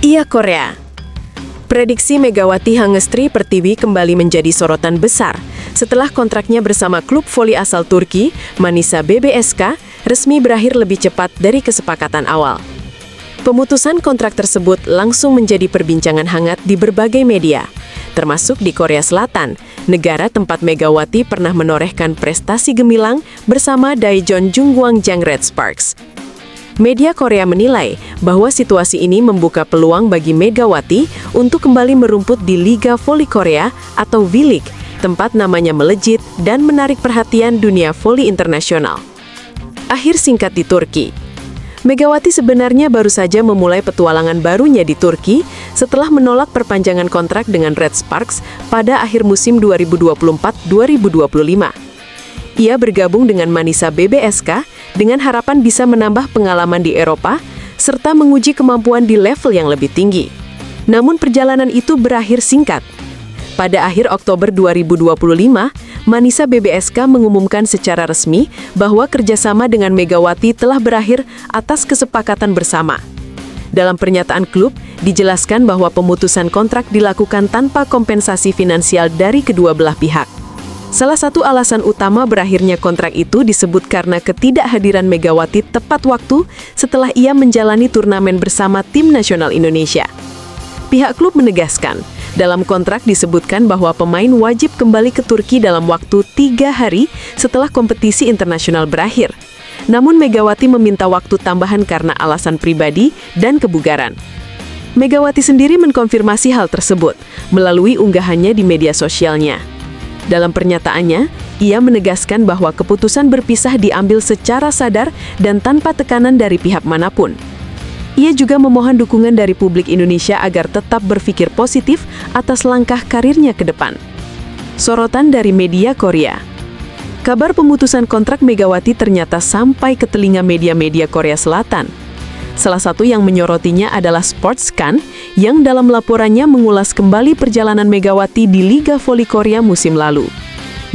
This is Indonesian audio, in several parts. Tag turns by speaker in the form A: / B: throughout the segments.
A: Iya Korea. Prediksi Megawati Hangestri Pertiwi kembali menjadi sorotan besar setelah kontraknya bersama klub voli asal Turki, Manisa BBSK, resmi berakhir lebih cepat dari kesepakatan awal. Pemutusan kontrak tersebut langsung menjadi perbincangan hangat di berbagai media, termasuk di Korea Selatan, negara tempat Megawati pernah menorehkan prestasi gemilang bersama Daejeon Jungwang-jang Red Sparks. Media Korea menilai bahwa situasi ini membuka peluang bagi Megawati untuk kembali merumput di Liga Voli Korea atau V-League, tempat namanya melejit dan menarik perhatian dunia voli internasional. Akhir singkat di Turki. Megawati sebenarnya baru saja memulai petualangan barunya di Turki setelah menolak perpanjangan kontrak dengan Red Sparks pada akhir musim 2024-2025. Ia bergabung dengan Manisa BBSK dengan harapan bisa menambah pengalaman di Eropa serta menguji kemampuan di level yang lebih tinggi. Namun perjalanan itu berakhir singkat. Pada akhir Oktober 2025, Manisa BBSK mengumumkan secara resmi bahwa kerjasama dengan Megawati telah berakhir atas kesepakatan bersama. Dalam pernyataan klub, dijelaskan bahwa pemutusan kontrak dilakukan tanpa kompensasi finansial dari kedua belah pihak. Salah satu alasan utama berakhirnya kontrak itu disebut karena ketidakhadiran Megawati tepat waktu setelah ia menjalani turnamen bersama tim nasional Indonesia. Pihak klub menegaskan, dalam kontrak disebutkan bahwa pemain wajib kembali ke Turki dalam waktu 3 hari setelah kompetisi internasional berakhir. Namun Megawati meminta waktu tambahan karena alasan pribadi dan kebugaran. Megawati sendiri mengkonfirmasi hal tersebut melalui unggahannya di media sosialnya. Dalam pernyataannya, ia menegaskan bahwa keputusan berpisah diambil secara sadar dan tanpa tekanan dari pihak manapun. Ia juga memohon dukungan dari publik Indonesia agar tetap berpikir positif atas langkah karirnya ke depan. Sorotan dari media Korea. Kabar pemutusan kontrak Megawati ternyata sampai ke telinga media-media Korea Selatan. Salah satu yang menyorotinya adalah Sportscan yang dalam laporannya mengulas kembali perjalanan Megawati di Liga Voli Korea musim lalu.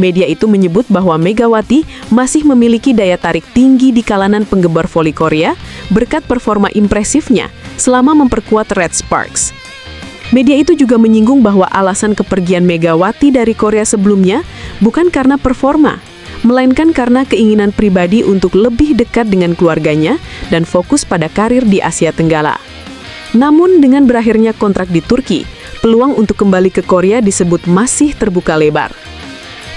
A: Media itu menyebut bahwa Megawati masih memiliki daya tarik tinggi di kalangan penggemar voli Korea berkat performa impresifnya selama memperkuat Red Sparks. Media itu juga menyinggung bahwa alasan kepergian Megawati dari Korea sebelumnya bukan karena performa, melainkan karena keinginan pribadi untuk lebih dekat dengan keluarganya dan fokus pada karir di Asia Tenggara. Namun dengan berakhirnya kontrak di Turki, peluang untuk kembali ke Korea disebut masih terbuka lebar.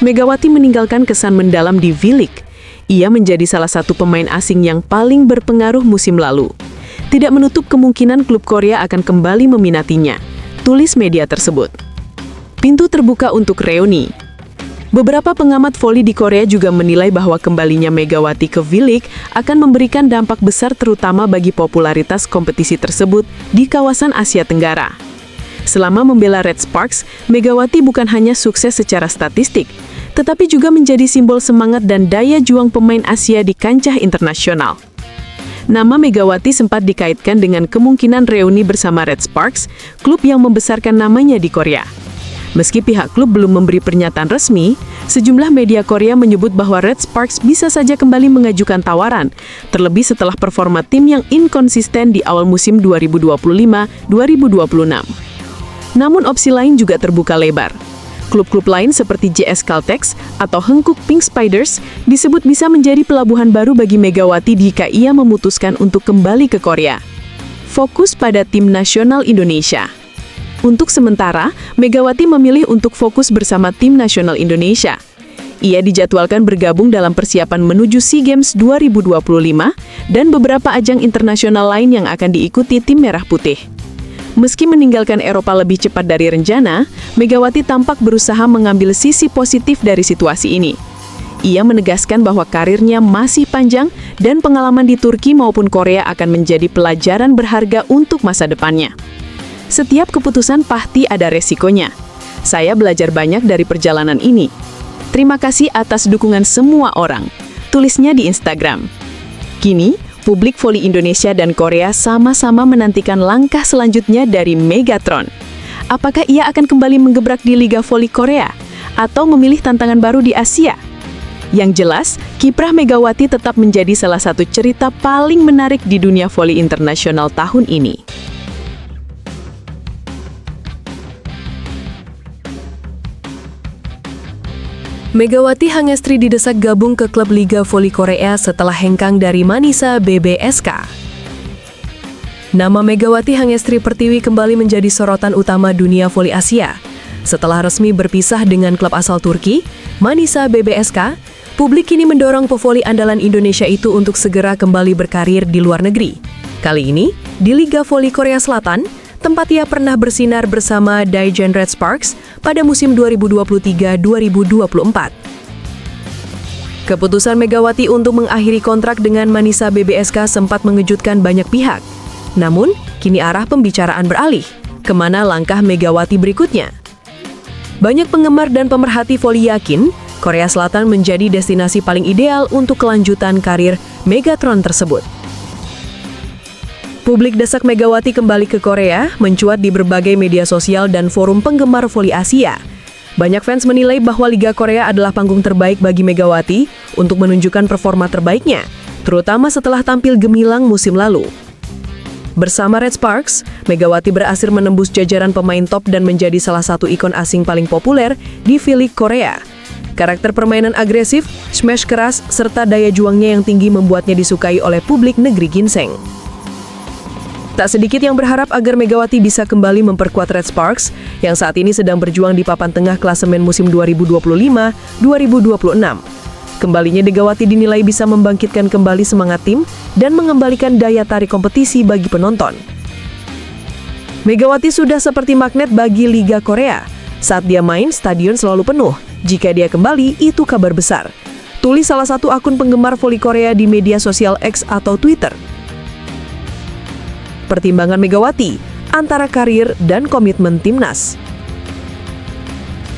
A: Megawati meninggalkan kesan mendalam di V-League. Ia menjadi salah satu pemain asing yang paling berpengaruh musim lalu. Tidak menutup kemungkinan klub Korea akan kembali meminatinya, tulis media tersebut. Pintu terbuka untuk reuni. Beberapa pengamat voli di Korea juga menilai bahwa kembalinya Megawati ke V-League akan memberikan dampak besar terutama bagi popularitas kompetisi tersebut di kawasan Asia Tenggara. Selama membela Red Sparks, Megawati bukan hanya sukses secara statistik, tetapi juga menjadi simbol semangat dan daya juang pemain Asia di kancah internasional. Nama Megawati sempat dikaitkan dengan kemungkinan reuni bersama Red Sparks, klub yang membesarkan namanya di Korea. Meski pihak klub belum memberi pernyataan resmi, sejumlah media Korea menyebut bahwa Red Sparks bisa saja kembali mengajukan tawaran, terlebih setelah performa tim yang inkonsisten di awal musim 2025-2026. Namun opsi lain juga terbuka lebar. Klub-klub lain seperti JS Caltex atau Hankook Pink Spiders disebut bisa menjadi pelabuhan baru bagi Megawati jika ia memutuskan untuk kembali ke Korea. Fokus pada tim nasional Indonesia. Untuk sementara, Megawati memilih untuk fokus bersama tim nasional Indonesia. Ia dijadwalkan bergabung dalam persiapan menuju SEA Games 2025 dan beberapa ajang internasional lain yang akan diikuti tim Merah Putih. Meski meninggalkan Eropa lebih cepat dari rencana, Megawati tampak berusaha mengambil sisi positif dari situasi ini. Ia menegaskan bahwa karirnya masih panjang dan pengalaman di Turki maupun Korea akan menjadi pelajaran berharga untuk masa depannya. Setiap keputusan pasti ada resikonya. Saya belajar banyak dari perjalanan ini. Terima kasih atas dukungan semua orang, tulisnya di Instagram. Kini, publik voli Indonesia dan Korea sama-sama menantikan langkah selanjutnya dari Megatron. Apakah ia akan kembali menggebrak di Liga Voli Korea atau memilih tantangan baru di Asia? Yang jelas, kiprah Megawati tetap menjadi salah satu cerita paling menarik di dunia voli internasional tahun ini. Megawati Hangestri didesak gabung ke klub Liga Voli Korea setelah hengkang dari Manisa BBSK. Nama Megawati Hangestri Pertiwi kembali menjadi sorotan utama dunia voli Asia. Setelah resmi berpisah dengan klub asal Turki, Manisa BBSK, publik kini mendorong pevoli andalan Indonesia itu untuk segera kembali berkarir di luar negeri. Kali ini, di Liga Voli Korea Selatan, tempat ia pernah bersinar bersama Daejeon Red Sparks pada musim 2023-2024. Keputusan Megawati untuk mengakhiri kontrak dengan Manisa BBSK sempat mengejutkan banyak pihak. Namun, kini arah pembicaraan beralih, kemana langkah Megawati berikutnya. Banyak penggemar dan pemerhati voli yakin, Korea Selatan menjadi destinasi paling ideal untuk kelanjutan karir Megatron tersebut. Publik desak Megawati kembali ke Korea mencuat di berbagai media sosial dan forum penggemar voli Asia. Banyak fans menilai bahwa Liga Korea adalah panggung terbaik bagi Megawati untuk menunjukkan performa terbaiknya, terutama setelah tampil gemilang musim lalu. Bersama Red Sparks, Megawati berhasil menembus jajaran pemain top dan menjadi salah satu ikon asing paling populer di V-League Korea. Karakter permainan agresif, smash keras, serta daya juangnya yang tinggi membuatnya disukai oleh publik negeri ginseng. Tak sedikit yang berharap agar Megawati bisa kembali memperkuat Red Sparks yang saat ini sedang berjuang di papan tengah klasemen musim 2025-2026. Kembalinya Megawati dinilai bisa membangkitkan kembali semangat tim dan mengembalikan daya tarik kompetisi bagi penonton. Megawati sudah seperti magnet bagi Liga Korea. Saat dia main, stadion selalu penuh. Jika dia kembali, itu kabar besar. Tulis salah satu akun penggemar voli Korea di media sosial X atau Twitter. Pertimbangan Megawati antara karir dan komitmen timnas.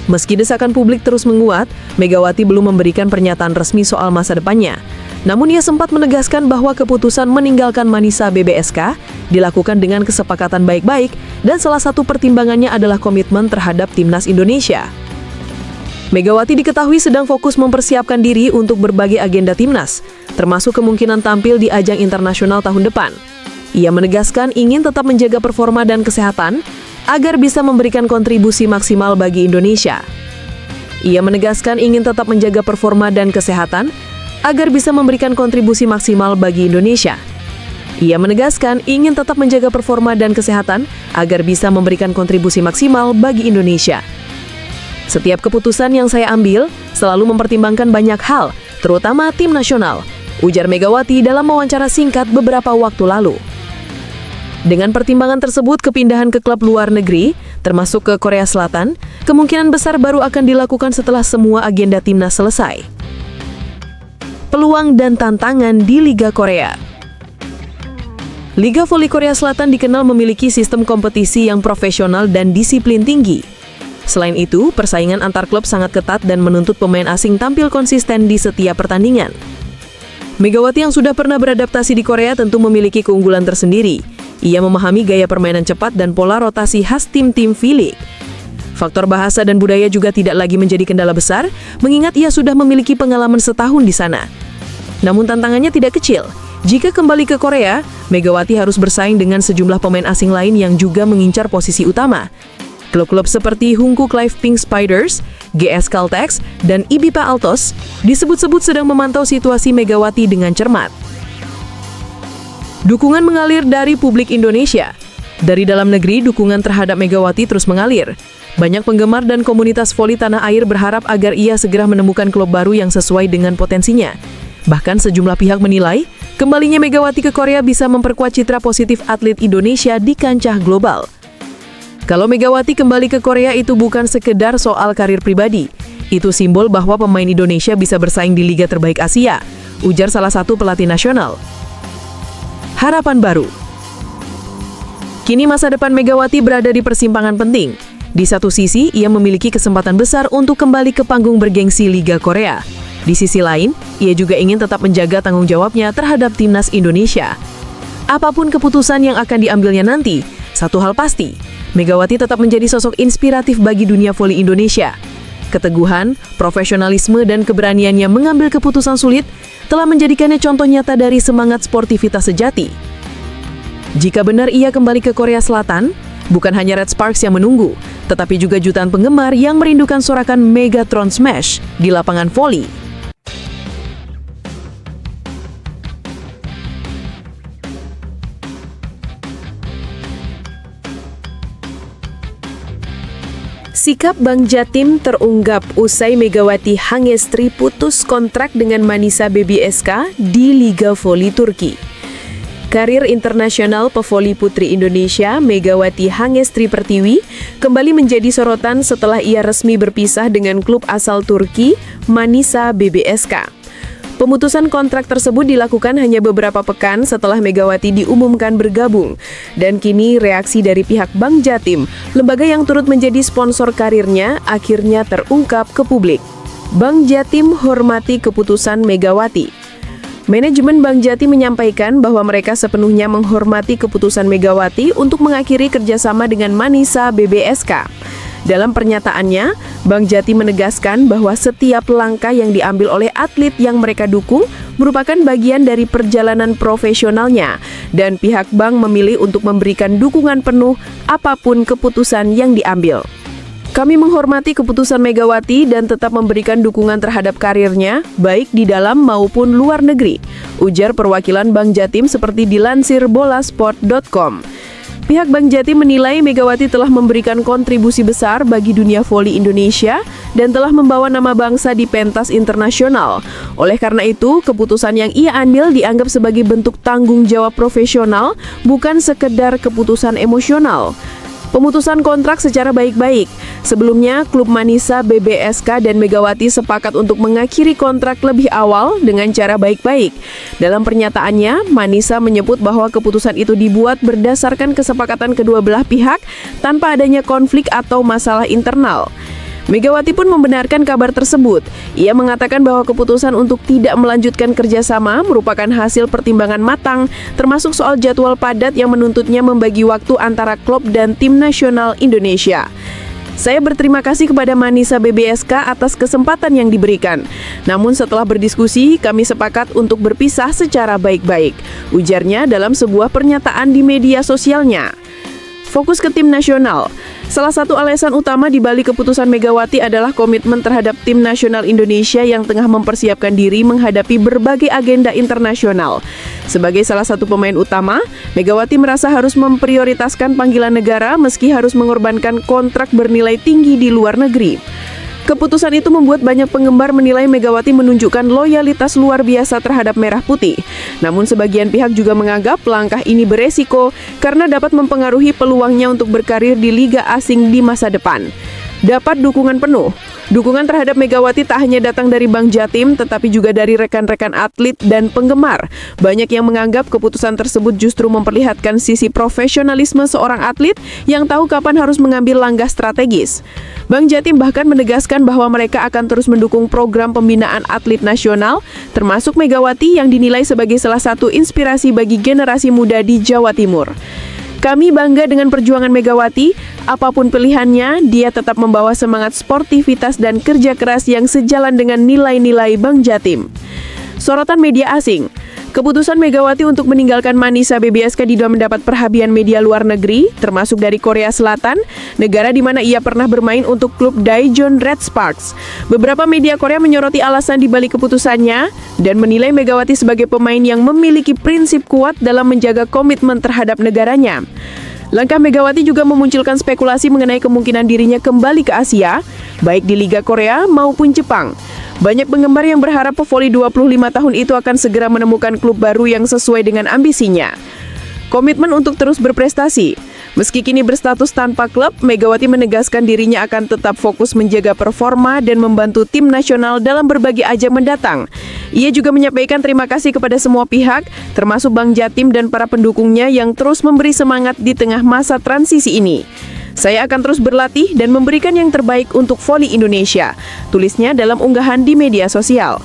A: Meski desakan publik terus menguat, Megawati belum memberikan pernyataan resmi soal masa depannya. Namun ia sempat menegaskan bahwa keputusan meninggalkan Manisa BBSK dilakukan dengan kesepakatan baik-baik dan salah satu pertimbangannya adalah komitmen terhadap timnas Indonesia. Megawati diketahui sedang fokus mempersiapkan diri untuk berbagai agenda timnas, termasuk kemungkinan tampil di ajang internasional tahun depan. Ia menegaskan ingin tetap menjaga performa dan kesehatan agar bisa memberikan kontribusi maksimal bagi Indonesia. Ia menegaskan ingin tetap menjaga performa dan kesehatan agar bisa memberikan kontribusi maksimal bagi Indonesia. Ia menegaskan ingin tetap menjaga performa dan kesehatan agar bisa memberikan kontribusi maksimal bagi Indonesia. Setiap keputusan yang saya ambil selalu mempertimbangkan banyak hal, terutama tim nasional, ujar Megawati dalam wawancara singkat beberapa waktu lalu. Dengan pertimbangan tersebut, kepindahan ke klub luar negeri, termasuk ke Korea Selatan, kemungkinan besar baru akan dilakukan setelah semua agenda timnas selesai. Peluang dan tantangan di Liga Korea. Liga Voli Korea Selatan dikenal memiliki sistem kompetisi yang profesional dan disiplin tinggi. Selain itu, persaingan antar klub sangat ketat dan menuntut pemain asing tampil konsisten di setiap pertandingan. Megawati yang sudah pernah beradaptasi di Korea tentu memiliki keunggulan tersendiri. Ia memahami gaya permainan cepat dan pola rotasi khas tim-tim V-League. Faktor bahasa dan budaya juga tidak lagi menjadi kendala besar, mengingat ia sudah memiliki pengalaman setahun di sana. Namun tantangannya tidak kecil. Jika kembali ke Korea, Megawati harus bersaing dengan sejumlah pemain asing lain yang juga mengincar posisi utama. Klub-klub seperti Hungkuk Live Pink Spiders, GS Caltex, dan IBIPA Altos disebut-sebut sedang memantau situasi Megawati dengan cermat. Dukungan mengalir dari publik Indonesia. Dari dalam negeri, dukungan terhadap Megawati terus mengalir. Banyak penggemar dan komunitas voli tanah air berharap agar ia segera menemukan klub baru yang sesuai dengan potensinya. Bahkan sejumlah pihak menilai, kembalinya Megawati ke Korea bisa memperkuat citra positif atlet Indonesia di kancah global. Kalau Megawati kembali ke Korea itu bukan sekedar soal karir pribadi. Itu simbol bahwa pemain Indonesia bisa bersaing di liga terbaik Asia, ujar salah satu pelatih nasional. Harapan baru. Kini masa depan Megawati berada di persimpangan penting. Di satu sisi, ia memiliki kesempatan besar untuk kembali ke panggung bergengsi Liga Korea. Di sisi lain, ia juga ingin tetap menjaga tanggung jawabnya terhadap timnas Indonesia. Apapun keputusan yang akan diambilnya nanti, satu hal pasti, Megawati tetap menjadi sosok inspiratif bagi dunia voli Indonesia. Keteguhan, profesionalisme, dan keberaniannya mengambil keputusan sulit telah menjadikannya contoh nyata dari semangat sportivitas sejati. Jika benar ia kembali ke Korea Selatan, bukan hanya Red Sparks yang menunggu, tetapi juga jutaan penggemar yang merindukan sorakan Megatron Smash di lapangan voli. Sikap Bank Jatim terunggap usai Megawati Hangestri putus kontrak dengan Manisa BBSK di Liga Voli Turki. Karir internasional pevoli putri Indonesia, Megawati Hangestri Pertiwi, kembali menjadi sorotan setelah ia resmi berpisah dengan klub asal Turki, Manisa BBSK. Pemutusan kontrak tersebut dilakukan hanya beberapa pekan setelah Megawati diumumkan bergabung. Dan kini reaksi dari pihak Bank Jatim, lembaga yang turut menjadi sponsor karirnya, akhirnya terungkap ke publik. Bank Jatim hormati keputusan Megawati. Manajemen Bank Jatim menyampaikan bahwa mereka sepenuhnya menghormati keputusan Megawati untuk mengakhiri kerjasama dengan Manisa BBSK. Dalam pernyataannya, Bank Jatim menegaskan bahwa setiap langkah yang diambil oleh atlet yang mereka dukung merupakan bagian dari perjalanan profesionalnya, dan pihak bank memilih untuk memberikan dukungan penuh apapun keputusan yang diambil. Kami menghormati keputusan Megawati dan tetap memberikan dukungan terhadap karirnya, baik di dalam maupun luar negeri, ujar perwakilan Bank Jatim seperti dilansir bolasport.com. Pihak Bank Jatim menilai Megawati telah memberikan kontribusi besar bagi dunia voli Indonesia dan telah membawa nama bangsa di pentas internasional. Oleh karena itu, keputusan yang ia ambil dianggap sebagai bentuk tanggung jawab profesional, bukan sekedar keputusan emosional. Pemutusan kontrak secara baik-baik. Sebelumnya, klub Manisa BBSK dan Megawati sepakat untuk mengakhiri kontrak lebih awal dengan cara baik-baik. Dalam pernyataannya, Manisa menyebut bahwa keputusan itu dibuat berdasarkan kesepakatan kedua belah pihak tanpa adanya konflik atau masalah internal. Megawati pun membenarkan kabar tersebut. Ia mengatakan bahwa keputusan untuk tidak melanjutkan kerjasama merupakan hasil pertimbangan matang, termasuk soal jadwal padat yang menuntutnya membagi waktu antara klub dan tim nasional Indonesia. Saya berterima kasih kepada Manisa BBSK atas kesempatan yang diberikan. Namun setelah berdiskusi, kami sepakat untuk berpisah secara baik-baik, ujarnya dalam sebuah pernyataan di media sosialnya. Fokus ke tim nasional. Salah satu alasan utama di balik keputusan Megawati adalah komitmen terhadap tim nasional Indonesia yang tengah mempersiapkan diri menghadapi berbagai agenda internasional. Sebagai salah satu pemain utama, Megawati merasa harus memprioritaskan panggilan negara meski harus mengorbankan kontrak bernilai tinggi di luar negeri. Keputusan itu membuat banyak penggemar menilai Megawati menunjukkan loyalitas luar biasa terhadap Merah Putih. Namun sebagian pihak juga menganggap langkah ini beresiko karena dapat mempengaruhi peluangnya untuk berkarir di liga asing di masa depan. Dapat dukungan penuh. Dukungan terhadap Megawati tak hanya datang dari Bank Jatim, tetapi juga dari rekan-rekan atlet dan penggemar. Banyak yang menganggap keputusan tersebut justru memperlihatkan sisi profesionalisme seorang atlet yang tahu kapan harus mengambil langkah strategis. Bank Jatim bahkan menegaskan bahwa mereka akan terus mendukung program pembinaan atlet nasional, termasuk Megawati yang dinilai sebagai salah satu inspirasi bagi generasi muda di Jawa Timur. Kami bangga dengan perjuangan Megawati, apapun pilihannya, dia tetap membawa semangat sportivitas dan kerja keras yang sejalan dengan nilai-nilai Bank Jatim. Sorotan media asing. Keputusan Megawati untuk meninggalkan Manisa BBSK diduga mendapat perhatian media luar negeri, termasuk dari Korea Selatan, negara di mana ia pernah bermain untuk klub Daejeon Red Sparks. Beberapa media Korea menyoroti alasan di balik keputusannya dan menilai Megawati sebagai pemain yang memiliki prinsip kuat dalam menjaga komitmen terhadap negaranya. Langkah Megawati juga memunculkan spekulasi mengenai kemungkinan dirinya kembali ke Asia, baik di Liga Korea maupun Jepang. Banyak penggemar yang berharap pevoli 25 tahun itu akan segera menemukan klub baru yang sesuai dengan ambisinya. Komitmen untuk terus berprestasi. Meski kini berstatus tanpa klub, Megawati menegaskan dirinya akan tetap fokus menjaga performa dan membantu tim nasional dalam berbagai ajang mendatang. Ia juga menyampaikan terima kasih kepada semua pihak, termasuk Bank Jatim dan para pendukungnya yang terus memberi semangat di tengah masa transisi ini. Saya akan terus berlatih dan memberikan yang terbaik untuk voli Indonesia, tulisnya dalam unggahan di media sosial.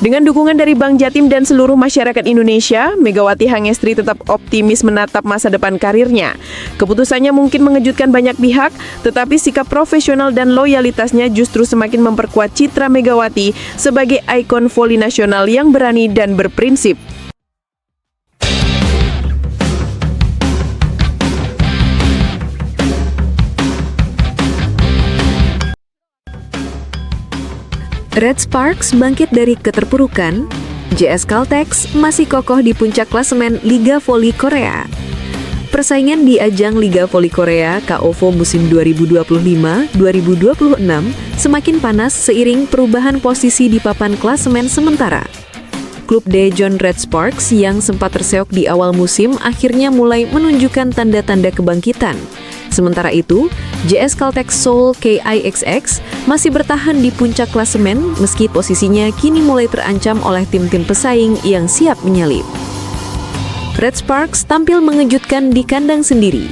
A: Dengan dukungan dari Bank Jatim dan seluruh masyarakat Indonesia, Megawati Hangestri tetap optimis menatap masa depan karirnya. Keputusannya mungkin mengejutkan banyak pihak, tetapi sikap profesional dan loyalitasnya justru semakin memperkuat citra Megawati sebagai ikon voli nasional yang berani dan berprinsip.
B: Red Sparks bangkit dari keterpurukan, JS Caltex masih kokoh di puncak klasemen Liga Voli Korea. Persaingan di ajang Liga Voli Korea KOVO musim 2025-2026 semakin panas seiring perubahan posisi di papan klasemen sementara. Klub Daejeon Red Sparks yang sempat terseok di awal musim akhirnya mulai menunjukkan tanda-tanda kebangkitan. Sementara itu, JS Caltex Seoul KIXX masih bertahan di puncak klasemen meski posisinya kini mulai terancam oleh tim-tim pesaing yang siap menyalip. Red Sparks tampil mengejutkan di kandang sendiri.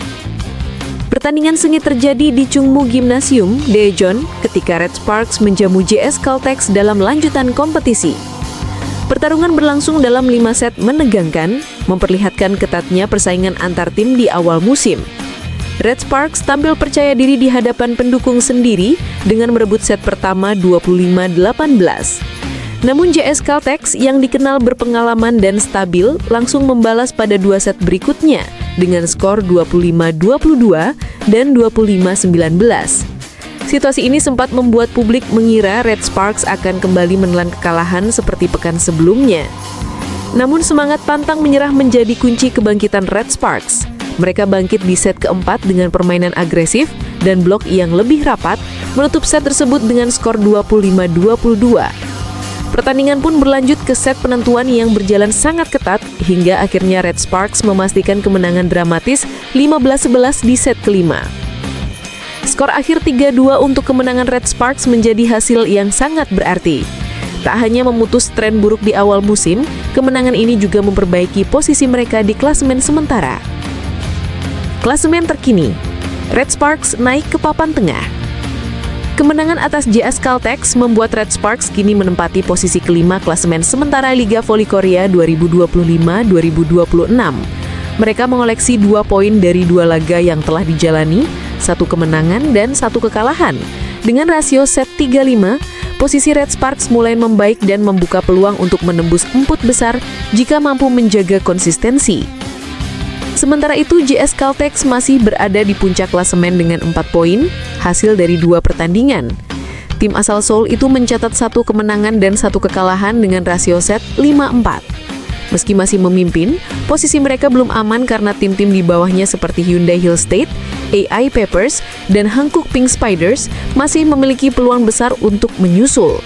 B: Pertandingan sengit terjadi di Chungmu Gymnasium, Daejeon, ketika Red Sparks menjamu JS Caltex dalam lanjutan kompetisi. Pertarungan berlangsung dalam 5 set menegangkan, memperlihatkan ketatnya persaingan antar tim di awal musim. Red Sparks tampil percaya diri di hadapan pendukung sendiri dengan merebut set pertama 25-18. Namun JS Caltex yang dikenal berpengalaman dan stabil langsung membalas pada 2 set berikutnya dengan skor 25-22 dan 25-19. Situasi ini sempat membuat publik mengira Red Sparks akan kembali menelan kekalahan seperti pekan sebelumnya. Namun semangat pantang menyerah menjadi kunci kebangkitan Red Sparks. Mereka bangkit di set keempat dengan permainan agresif dan blok yang lebih rapat, menutup set tersebut dengan skor 25-22. Pertandingan pun berlanjut ke set penentuan yang berjalan sangat ketat hingga akhirnya Red Sparks memastikan kemenangan dramatis 15-11 di set kelima. Skor akhir 3-2 untuk kemenangan Red Sparks menjadi hasil yang sangat berarti. Tak hanya memutus tren buruk di awal musim, kemenangan ini juga memperbaiki posisi mereka di klasemen sementara. Klasemen terkini, Red Sparks naik ke papan tengah. Kemenangan atas JS Caltex membuat Red Sparks kini menempati posisi kelima klasemen sementara Liga Voli Korea 2025-2026. Mereka mengoleksi 2 poin dari 2 laga yang telah dijalani, 1 kemenangan dan 1 kekalahan. Dengan rasio set 3-5, posisi Red Sparks mulai membaik dan membuka peluang untuk menembus emput besar jika mampu menjaga konsistensi. Sementara itu, JS Caltex masih berada di puncak klasemen dengan 4 poin, hasil dari 2 pertandingan. Tim asal Seoul itu mencatat 1 kemenangan dan 1 kekalahan dengan rasio set 5-4. Meski masih memimpin, posisi mereka belum aman karena tim-tim di bawahnya seperti Hyundai Hill State, AI Peppers, dan Hankook Pink Spiders masih memiliki peluang besar untuk menyusul.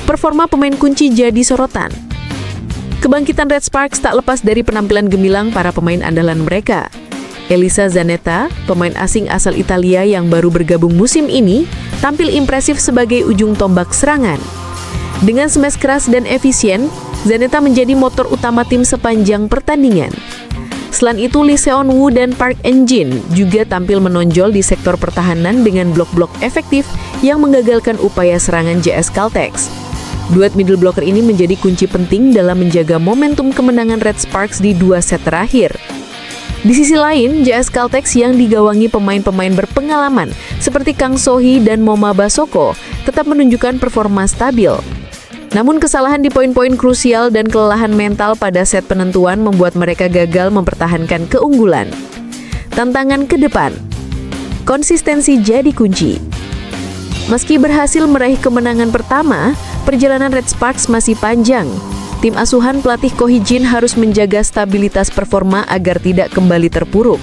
B: Performa pemain kunci jadi sorotan. Kebangkitan Red Sparks tak lepas dari penampilan gemilang para pemain andalan mereka. Elisa Zanetta, pemain asing asal Italia yang baru bergabung musim ini, tampil impresif sebagai ujung tombak serangan. Dengan smash keras dan efisien, Zanetta menjadi motor utama tim sepanjang pertandingan. Selain itu, Lee Seon-woo dan Park En-jin juga tampil menonjol di sektor pertahanan dengan blok-blok efektif yang menggagalkan upaya serangan JS Caltex. Duet middle blocker ini menjadi kunci penting dalam menjaga momentum kemenangan Red Sparks di 2 set terakhir. Di sisi lain, JS Caltex yang digawangi pemain-pemain berpengalaman seperti Kang So-hee dan Moma Basoko tetap menunjukkan performa stabil. Namun kesalahan di poin-poin krusial dan kelelahan mental pada set penentuan membuat mereka gagal mempertahankan keunggulan. Tantangan ke depan. Konsistensi jadi kunci. Meski berhasil meraih kemenangan pertama, perjalanan Red Sparks masih panjang. Tim asuhan pelatih Ko Hee-jin harus menjaga stabilitas performa agar tidak kembali terpuruk.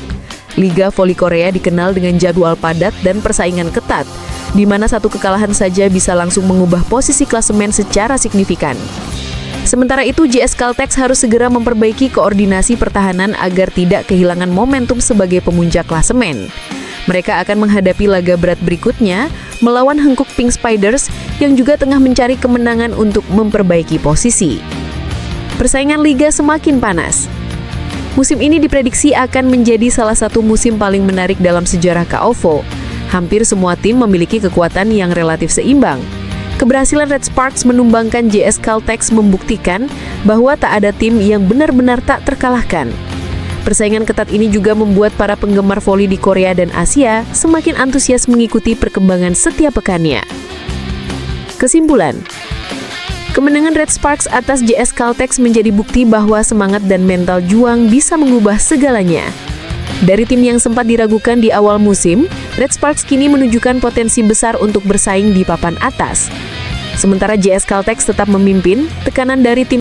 B: Liga Voli Korea dikenal dengan jadwal padat dan persaingan ketat, di mana 1 kekalahan saja bisa langsung mengubah posisi klasemen secara signifikan. Sementara itu, JS Caltex harus segera memperbaiki koordinasi pertahanan agar tidak kehilangan momentum sebagai pemuncak klasemen. Mereka akan menghadapi laga berat berikutnya melawan Hankook Pink Spiders yang juga tengah mencari kemenangan untuk memperbaiki posisi. Persaingan liga semakin panas. Musim ini diprediksi akan menjadi salah satu musim paling menarik dalam sejarah KOVO. Hampir semua tim memiliki kekuatan yang relatif seimbang. Keberhasilan Red Sparks menumbangkan JS Caltex membuktikan bahwa tak ada tim yang benar-benar tak terkalahkan. Persaingan ketat ini juga membuat para penggemar voli di Korea dan Asia semakin antusias mengikuti perkembangan setiap pekannya. Kesimpulan, kemenangan Red Sparks atas JS Caltex menjadi bukti bahwa semangat dan mental juang bisa mengubah segalanya. Dari tim yang sempat diragukan di awal musim, Red Sparks kini menunjukkan potensi besar untuk bersaing di papan atas. Sementara JS Caltex tetap memimpin, tekanan dari tim